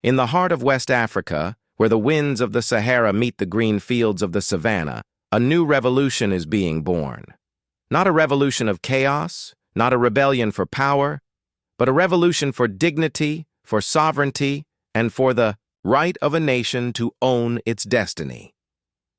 In the heart of West Africa, where the winds of the Sahara meet the green fields of the savannah, a new revolution is being born. Not a revolution of chaos, not a rebellion for power, but a revolution for dignity, for sovereignty, and for the right of a nation to own its destiny.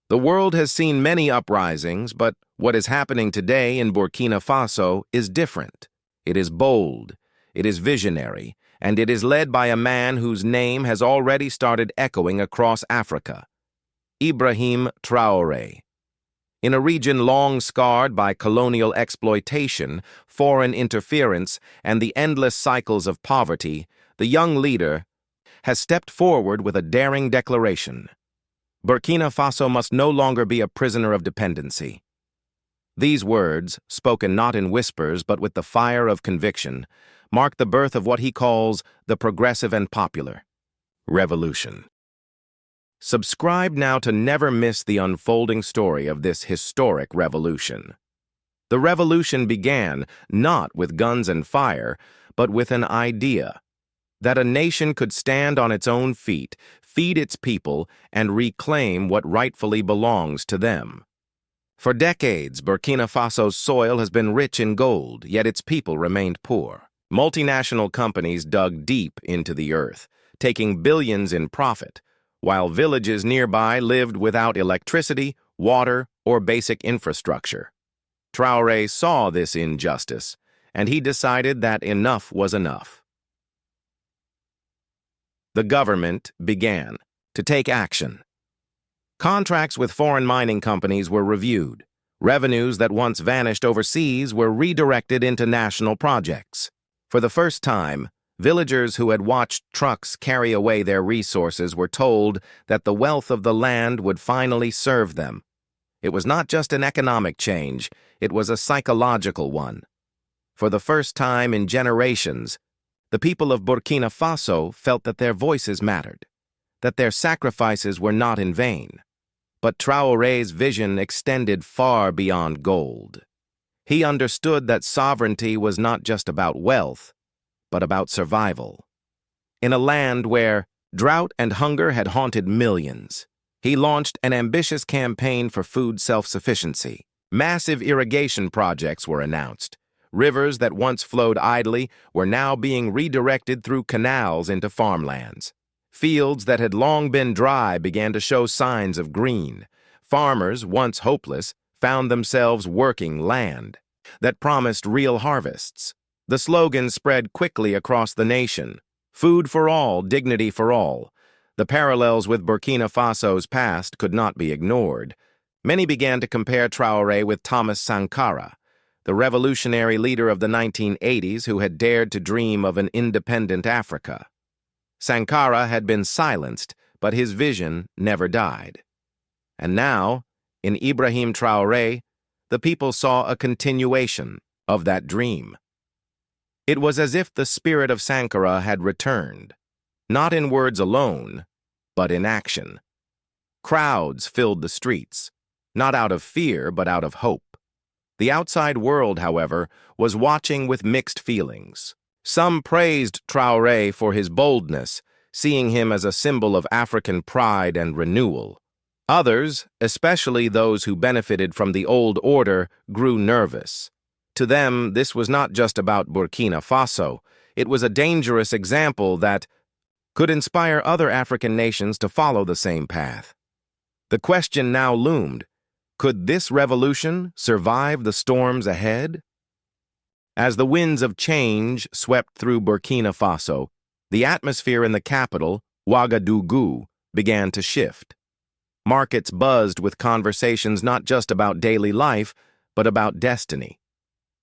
The world has seen many uprisings, but what is happening today in Burkina Faso is different. It is bold, it is visionary, and it is led by a man whose name has already started echoing across Africa: Ibrahim Traoré. In a region long scarred by colonial exploitation, foreign interference, and the endless cycles of poverty, the young leader has stepped forward with a daring declaration. Burkina Faso must no longer be a prisoner of dependency. These words, spoken not in whispers but with the fire of conviction, mark the birth of what he calls the progressive and popular revolution. Subscribe now to never miss the unfolding story of this historic revolution. The revolution began not with guns and fire, but with an idea that a nation could stand on its own feet, feed its people, and reclaim what rightfully belongs to them. For decades, Burkina Faso's soil has been rich in gold, yet its people remained poor. Multinational companies dug deep into the earth, taking billions in profit, while villages nearby lived without electricity, water, or basic infrastructure. Traoré saw this injustice, and he decided that enough was enough. The government began to take action. Contracts with foreign mining companies were reviewed. Revenues that once vanished overseas were redirected into national projects. For the first time, villagers who had watched trucks carry away their resources were told that the wealth of the land would finally serve them. It was not just an economic change, it was a psychological one. For the first time in generations, the people of Burkina Faso felt that their voices mattered, that their sacrifices were not in vain. But Traoré's vision extended far beyond gold. He understood that sovereignty was not just about wealth, but about survival. In a land where drought and hunger had haunted millions, he launched an ambitious campaign for food self-sufficiency. Massive irrigation projects were announced. Rivers that once flowed idly were now being redirected through canals into farmlands. Fields that had long been dry began to show signs of green. Farmers, once hopeless, found themselves working land that promised real harvests. The slogan spread quickly across the nation: food for all, dignity for all. The parallels with Burkina Faso's past could not be ignored. Many began to compare Traoré with Thomas Sankara, the revolutionary leader of the 1980s who had dared to dream of an independent Africa. Sankara had been silenced, but his vision never died. And now, in Ibrahim Traoré, the people saw a continuation of that dream. It was as if the spirit of Sankara had returned, not in words alone, but in action. Crowds filled the streets, not out of fear, but out of hope. The outside world, however, was watching with mixed feelings. Some praised Traoré for his boldness, seeing him as a symbol of African pride and renewal. Others, especially those who benefited from the old order, grew nervous. To them, this was not just about Burkina Faso. It was a dangerous example that could inspire other African nations to follow the same path. The question now loomed: could this revolution survive the storms ahead? As the winds of change swept through Burkina Faso, the atmosphere in the capital, Ouagadougou, began to shift. Markets buzzed with conversations not just about daily life, but about destiny.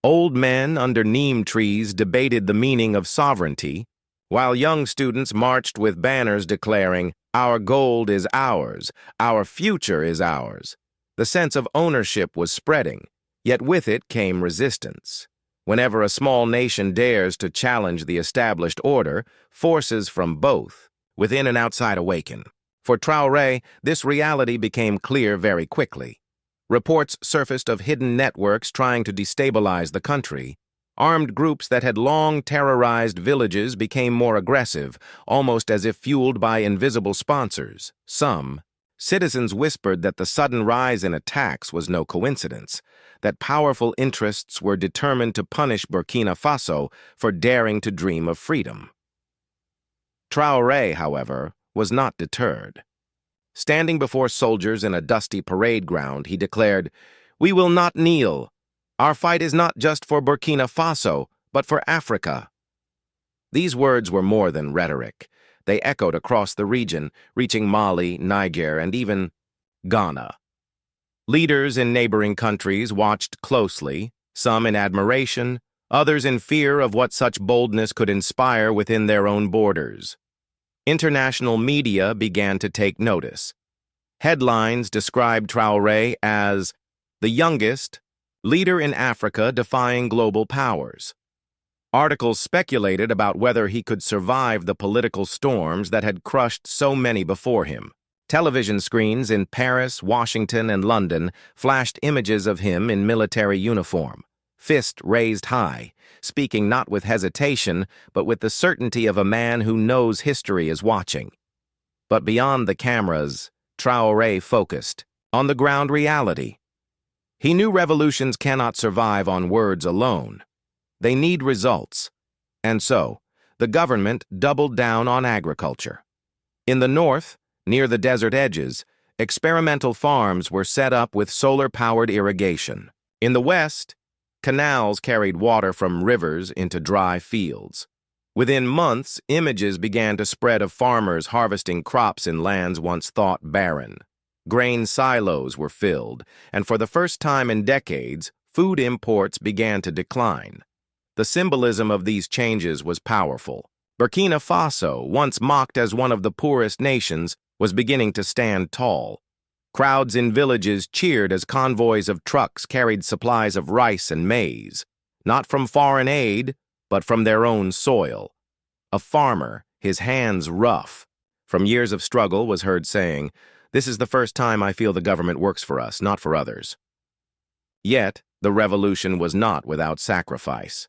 Old men under neem trees debated the meaning of sovereignty, while young students marched with banners declaring, "Our gold is ours, our future is ours." The sense of ownership was spreading, yet with it came resistance. Whenever a small nation dares to challenge the established order, forces from both, within and outside, awaken. For Traoré, this reality became clear very quickly. Reports surfaced of hidden networks trying to destabilize the country, Armed groups that had long terrorized villages became more aggressive, almost as if fueled by invisible sponsors. Some citizens whispered that the sudden rise in attacks was no coincidence, that powerful interests were determined to punish Burkina Faso for daring to dream of freedom. Traore, however, was not deterred. Standing before soldiers in a dusty parade ground, he declared, "We will not kneel. Our fight is not just for Burkina Faso, but for Africa." These words were more than rhetoric. They echoed across the region, reaching Mali, Niger, and even Ghana. Leaders in neighboring countries watched closely, some in admiration, others in fear of what such boldness could inspire within their own borders. International media began to take notice. Headlines described Traoré as the youngest leader in Africa defying global powers. Articles speculated about whether he could survive the political storms that had crushed so many before him. Television screens in Paris, Washington, and London flashed images of him in military uniform, fist raised high, speaking not with hesitation, but with the certainty of a man who knows history is watching. But beyond the cameras, Traoré focused on the ground reality. He knew revolutions cannot survive on words alone. They need results. And so, the government doubled down on agriculture. In the north, near the desert edges, experimental farms were set up with solar-powered irrigation. In the west, canals carried water from rivers into dry fields. Within months, images began to spread of farmers harvesting crops in lands once thought barren. Grain silos were filled, and for the first time in decades, food imports began to decline. The symbolism of these changes was powerful. Burkina Faso, once mocked as one of the poorest nations, was beginning to stand tall. Crowds in villages cheered as convoys of trucks carried supplies of rice and maize, not from foreign aid, but from their own soil. A farmer, his hands rough, from years of struggle, was heard saying, "This is the first time I feel the government works for us, not for others." Yet, the revolution was not without sacrifice.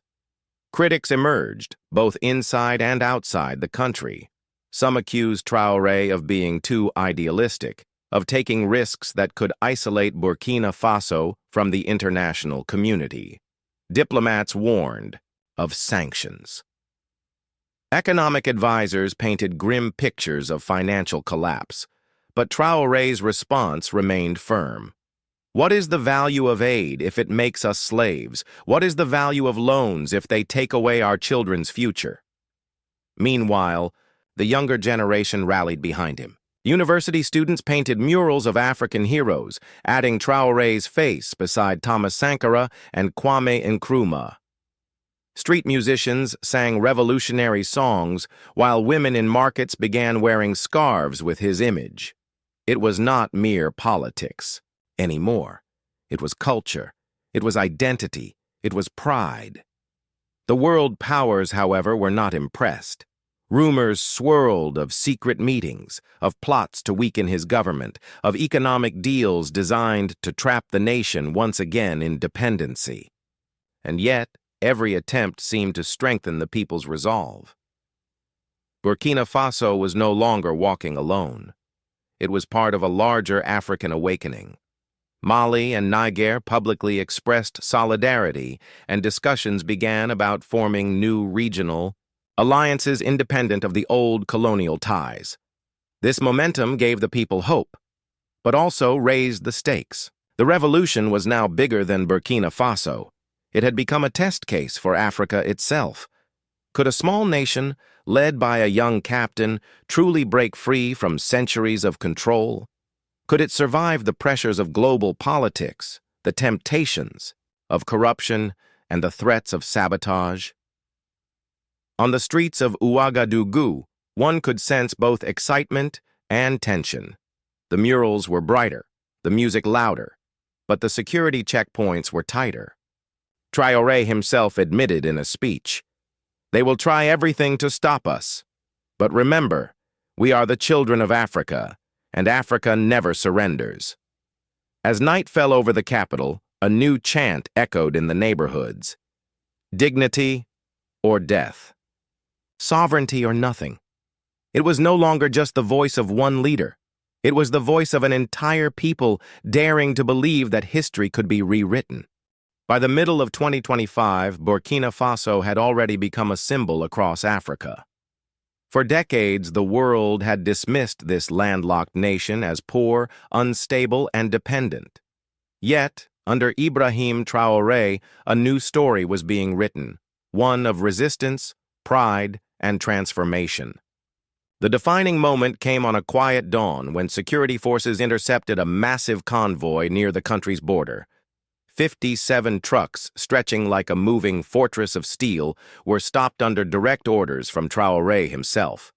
Critics emerged, both inside and outside the country. Some accused Traoré of being too idealistic, of taking risks that could isolate Burkina Faso from the international community. Diplomats warned of sanctions. Economic advisors painted grim pictures of financial collapse, but Traoré's response remained firm. What is the value of aid if it makes us slaves? What is the value of loans if they take away our children's future? Meanwhile, the younger generation rallied behind him. University students painted murals of African heroes, adding Traoré's face beside Thomas Sankara and Kwame Nkrumah. Street musicians sang revolutionary songs, while women in markets began wearing scarves with his image. It was not mere politics anymore. It was culture. It was identity. It was pride. The world powers, however, were not impressed. Rumors swirled of secret meetings, of plots to weaken his government, of economic deals designed to trap the nation once again in dependency. And yet, every attempt seemed to strengthen the people's resolve. Burkina Faso was no longer walking alone. It was part of a larger African awakening. Mali and Niger publicly expressed solidarity, and discussions began about forming new regional alliances independent of the old colonial ties. This momentum gave the people hope, but also raised the stakes. The revolution was now bigger than Burkina Faso. It had become a test case for Africa itself. Could a small nation, led by a young captain, truly break free from centuries of control? Could it survive the pressures of global politics, the temptations of corruption, and the threats of sabotage? On the streets of Ouagadougou, one could sense both excitement and tension. The murals were brighter, the music louder, but the security checkpoints were tighter. Traoré himself admitted in a speech, "They will try everything to stop us. But remember, we are the children of Africa, and Africa never surrenders." As night fell over the capital, a new chant echoed in the neighborhoods. Dignity or death. Sovereignty or nothing. It was no longer just the voice of one leader. It was the voice of an entire people daring to believe that history could be rewritten. By the middle of 2025, Burkina Faso had already become a symbol across Africa. For decades, the world had dismissed this landlocked nation as poor, unstable, and dependent. Yet, under Ibrahim Traoré, a new story was being written, one of resistance, pride, and transformation. The defining moment came on a quiet dawn when security forces intercepted a massive convoy near the country's border. 57 trucks, stretching like a moving fortress of steel, were stopped under direct orders from Traoré himself.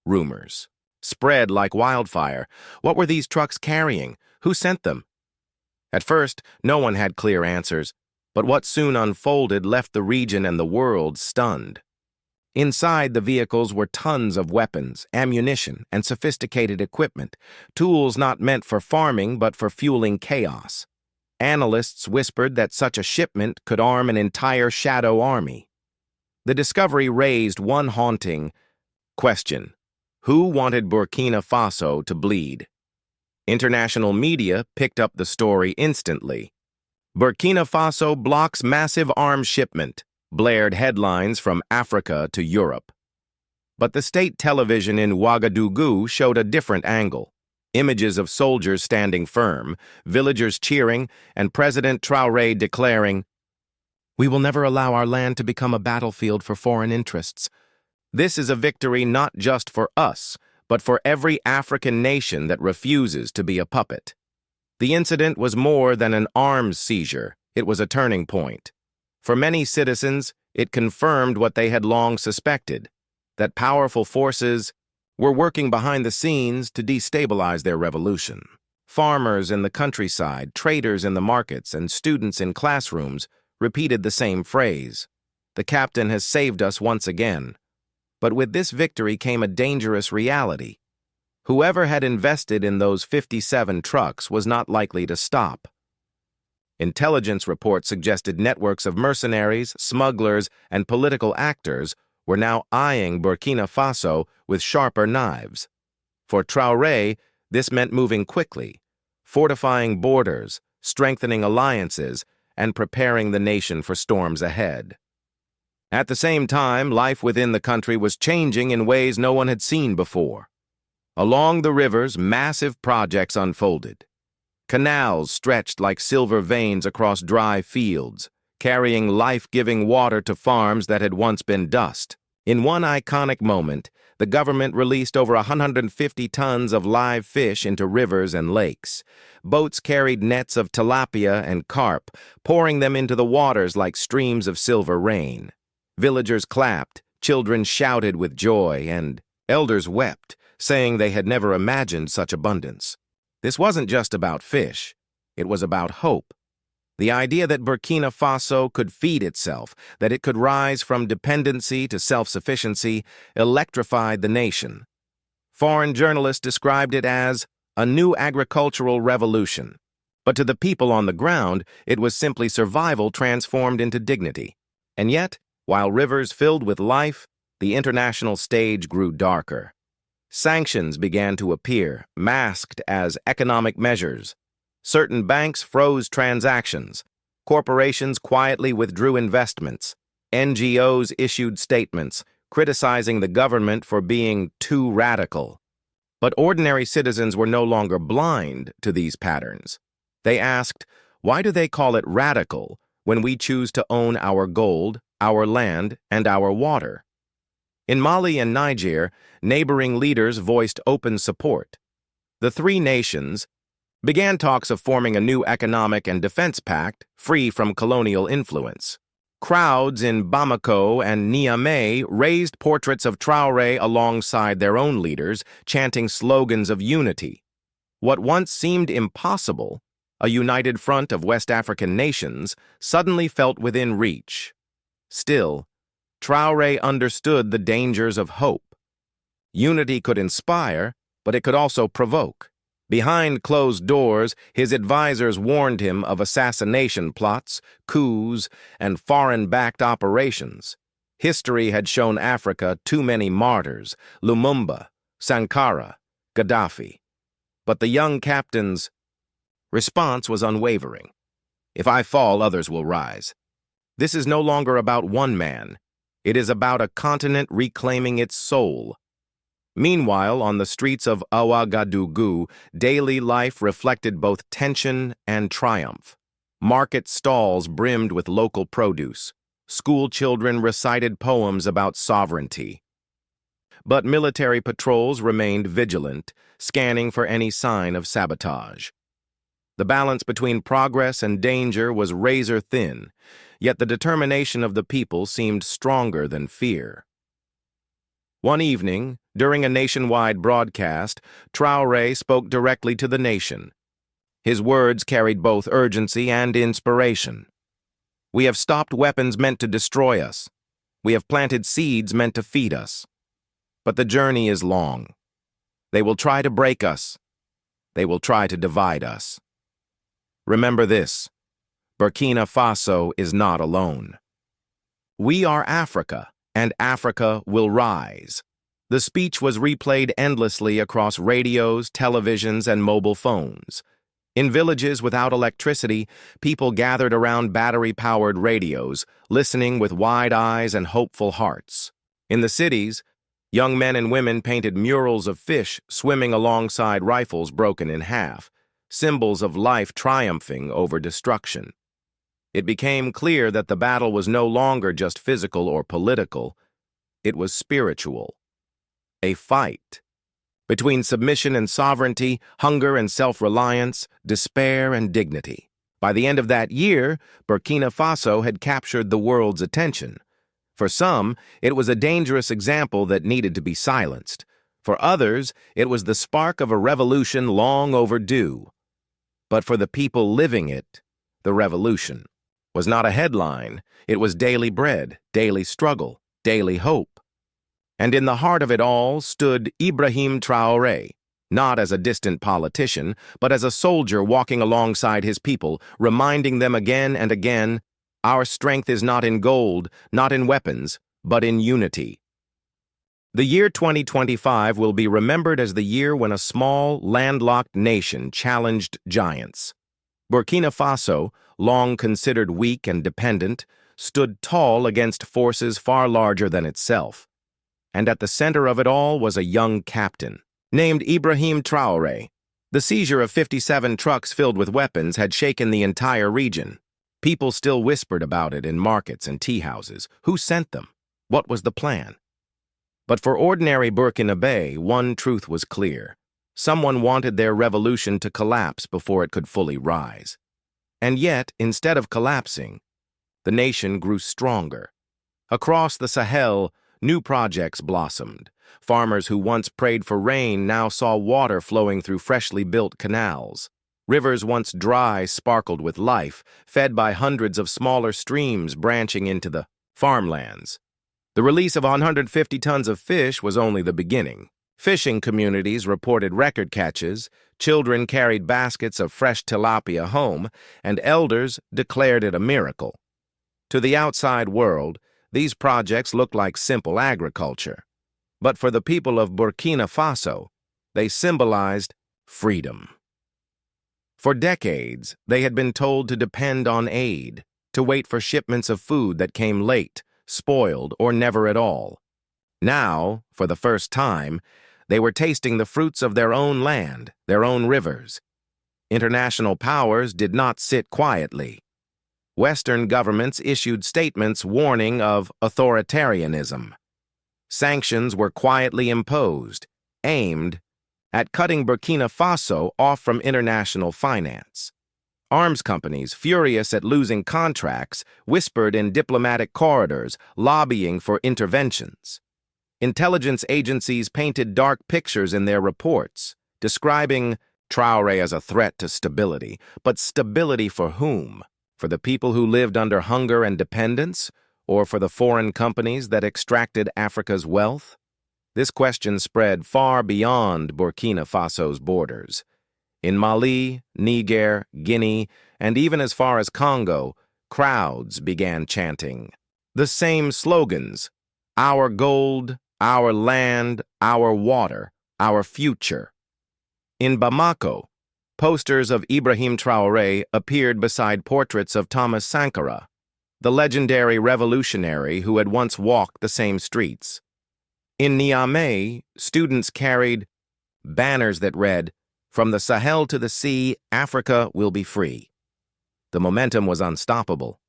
Rumors spread like wildfire. What were these trucks carrying? Who sent them? At first, no one had clear answers, but what soon unfolded left the region and the world stunned. Inside the vehicles were tons of weapons, ammunition, and sophisticated equipment, tools not meant for farming but for fueling chaos. Analysts whispered that such a shipment could arm an entire shadow army. The discovery raised one haunting question: who wanted Burkina Faso to bleed? International media picked up the story instantly. Burkina Faso blocks massive arms shipment, blared headlines from Africa to Europe. But the state television in Ouagadougou showed a different angle. Images of soldiers standing firm, villagers cheering, and President Traoré declaring, "We will never allow our land to become a battlefield for foreign interests. This is a victory not just for us, but for every African nation that refuses to be a puppet." The incident was more than an arms seizure. It was a turning point. For many citizens, it confirmed what they had long suspected, that powerful forces were working behind the scenes to destabilize their revolution. Farmers in the countryside, traders in the markets, and students in classrooms repeated the same phrase: "The captain has saved us once again." But with this victory came a dangerous reality. Whoever had invested in those 57 trucks was not likely to stop. Intelligence reports suggested networks of mercenaries, smugglers, and political actors were now eyeing Burkina Faso with sharper knives. For Traoré, this meant moving quickly, fortifying borders, strengthening alliances, and preparing the nation for storms ahead. At the same time, life within the country was changing in ways no one had seen before. Along the rivers, massive projects unfolded. Canals stretched like silver veins across dry fields, carrying life-giving water to farms that had once been dust. In one iconic moment, the government released over 150 tons of live fish into rivers and lakes. Boats carried nets of tilapia and carp, pouring them into the waters like streams of silver rain. Villagers clapped, children shouted with joy, and elders wept, saying they had never imagined such abundance. This wasn't just about fish. It was about hope. The idea that Burkina Faso could feed itself, that it could rise from dependency to self-sufficiency, electrified the nation. Foreign journalists described it as a new agricultural revolution. But to the people on the ground, it was simply survival transformed into dignity. And yet, while rivers filled with life, the international stage grew darker. Sanctions began to appear, masked as economic measures. Certain banks froze transactions. Corporations quietly withdrew investments. NGOs issued statements, criticizing the government for being too radical. But ordinary citizens were no longer blind to these patterns. They asked, why do they call it radical when we choose to own our gold, our land, and our water? In Mali and Niger, neighboring leaders voiced open support. The three nations began talks of forming a new economic and defense pact free from colonial influence. Crowds in Bamako and Niamey raised portraits of Traoré alongside their own leaders, chanting slogans of unity. What once seemed impossible, a united front of West African nations, suddenly felt within reach. Still, Traoré understood the dangers of hope. Unity could inspire, but it could also provoke, Behind closed doors, his advisors warned him of assassination plots, coups, and foreign-backed operations. History had shown Africa too many martyrs: Lumumba, Sankara, Gaddafi. But the young captain's response was unwavering. "If I fall, others will rise." This is no longer about one man. It is about a continent reclaiming its soul. Meanwhile, on the streets of Ouagadougou, daily life reflected both tension and triumph. Market stalls brimmed with local produce. School children recited poems about sovereignty. But military patrols remained vigilant, scanning for any sign of sabotage. The balance between progress and danger was razor-thin, yet the determination of the people seemed stronger than fear. One evening, during a nationwide broadcast, Traore spoke directly to the nation. His words carried both urgency and inspiration. "We have stopped weapons meant to destroy us. We have planted seeds meant to feed us. But the journey is long. They will try to break us. They will try to divide us. Remember this: Burkina Faso is not alone. We are Africa, and Africa will rise." The speech was replayed endlessly across radios, televisions, and mobile phones. In villages without electricity, people gathered around battery-powered radios, listening with wide eyes and hopeful hearts. In the cities, young men and women painted murals of fish swimming alongside rifles broken in half, symbols of life triumphing over destruction. It became clear that the battle was no longer just physical or political. It was spiritual. A fight between submission and sovereignty, hunger and self-reliance, despair and dignity. By the end of that year, Burkina Faso had captured the world's attention. For some, it was a dangerous example that needed to be silenced. For others, it was the spark of a revolution long overdue. But for the people living it, the revolution was not a headline. It was daily bread, daily struggle, daily hope. And in the heart of it all stood Ibrahim Traoré, not as a distant politician, but as a soldier walking alongside his people, reminding them again and again, "Our strength is not in gold, not in weapons, but in unity." The year 2025 will be remembered as the year when a small, landlocked nation challenged giants. Burkina Faso, long considered weak and dependent, stood tall against forces far larger than itself. And at the center of it all was a young captain, named Ibrahim Traoré. The seizure of 57 trucks filled with weapons had shaken the entire region. People still whispered about it in markets and tea houses. Who sent them? What was the plan? But for ordinary Burkinabe, one truth was clear. Someone wanted their revolution to collapse before it could fully rise. And yet, instead of collapsing, the nation grew stronger. Across the Sahel, new projects blossomed. Farmers who once prayed for rain now saw water flowing through freshly built canals. Rivers once dry sparkled with life, fed by hundreds of smaller streams branching into the farmlands. The release of 150 tons of fish was only the beginning. Fishing communities reported record catches, children carried baskets of fresh tilapia home, and elders declared it a miracle. To the outside world, these projects looked like simple agriculture. But for the people of Burkina Faso, they symbolized freedom. For decades, they had been told to depend on aid, to wait for shipments of food that came late, spoiled, or never at all. Now, for the first time, they were tasting the fruits of their own land, their own rivers. International powers did not sit quietly. Western governments issued statements warning of authoritarianism. Sanctions were quietly imposed, aimed at cutting Burkina Faso off from international finance. Arms companies, furious at losing contracts, whispered in diplomatic corridors, lobbying for interventions. Intelligence agencies painted dark pictures in their reports, describing Traore as a threat to stability. But stability for whom? For the people who lived under hunger and dependence, or for the foreign companies that extracted Africa's wealth? This question spread far beyond Burkina Faso's borders. In Mali, Niger, Guinea, and even as far as Congo, crowds began chanting the same slogans: our gold, our land, our water, our future. In Bamako, posters of Ibrahim Traoré appeared beside portraits of Thomas Sankara, the legendary revolutionary who had once walked the same streets. In Niamey, students carried banners that read, "From the Sahel to the sea, Africa will be free." The momentum was unstoppable.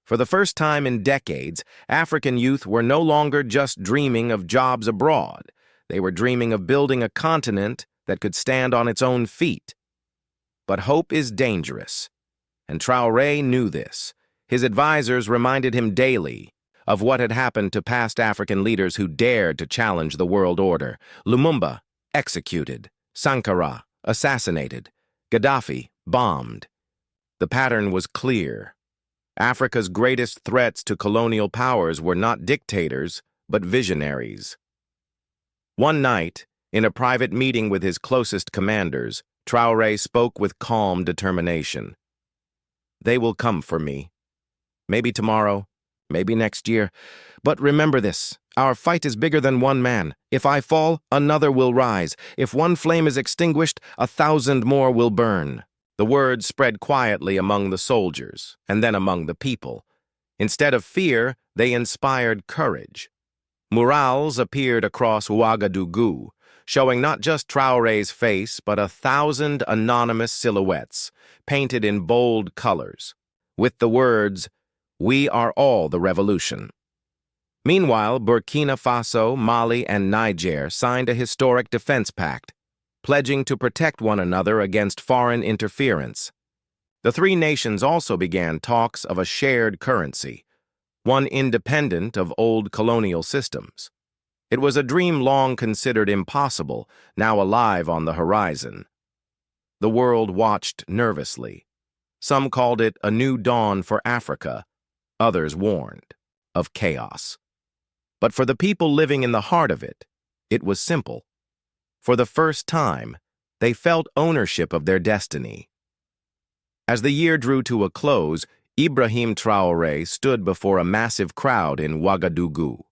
For the first time in decades, African youth were no longer just dreaming of jobs abroad. They were dreaming of building a continent that could stand on its own feet. But hope is dangerous, and Traoré knew this. His advisors reminded him daily of what had happened to past African leaders who dared to challenge the world order. Lumumba, executed. Sankara, assassinated. Gaddafi, bombed. The pattern was clear. Africa's greatest threats to colonial powers were not dictators, but visionaries. One night, in a private meeting with his closest commanders, Traoré spoke with calm determination. "They will come for me. Maybe tomorrow, maybe next year. But remember this, our fight is bigger than one man. If I fall, another will rise. If one flame is extinguished, 1,000 more will burn." The words spread quietly among the soldiers, and then among the people. Instead of fear, they inspired courage. Murals appeared across Ouagadougou, showing not just Traoré's face, but 1,000 anonymous silhouettes, painted in bold colors, with the words, "We are all the revolution." Meanwhile, Burkina Faso, Mali, and Niger signed a historic defense pact, pledging to protect one another against foreign interference. The three nations also began talks of a shared currency, one independent of old colonial systems. It was a dream long considered impossible, now alive on the horizon. The world watched nervously. Some called it a new dawn for Africa, others warned of chaos. But for the people living in the heart of it was simple. For the first time, they felt ownership of their destiny. As the year drew to a close, Ibrahim Traoré stood before a massive crowd in Ouagadougou.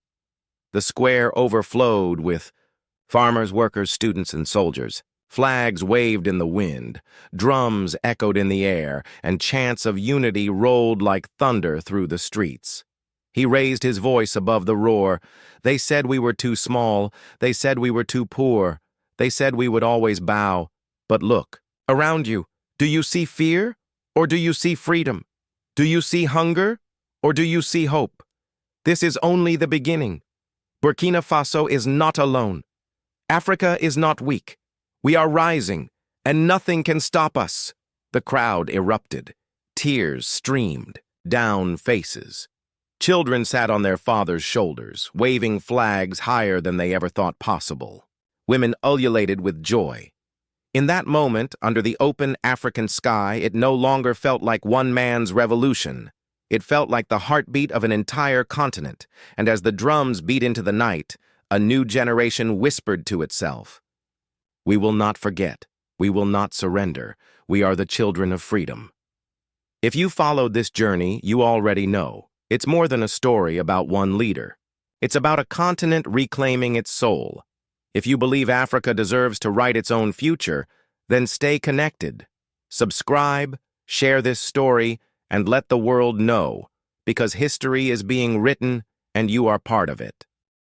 The square overflowed with farmers, workers, students, and soldiers. Flags waved in the wind, drums echoed in the air, and chants of unity rolled like thunder through the streets. He raised his voice above the roar. "They said we were too small. They said we were too poor. They said we would always bow. But look, around you. Do you see fear? Or do you see freedom? Do you see hunger? Or do you see hope? This is only the beginning. Burkina Faso is not alone. Africa is not weak. We are rising, and nothing can stop us." The crowd erupted. Tears streamed down faces. Children sat on their fathers' shoulders, waving flags higher than they ever thought possible. Women ululated with joy. In that moment, under the open African sky, it no longer felt like one man's revolution. It felt like the heartbeat of an entire continent, and as the drums beat into the night, a new generation whispered to itself, "We will not forget. We will not surrender. We are the children of freedom." If you followed this journey, you already know. It's more than a story about one leader. It's about a continent reclaiming its soul. If you believe Africa deserves to write its own future, then stay connected. Subscribe, share this story, and let the world know, because history is being written and you are part of it.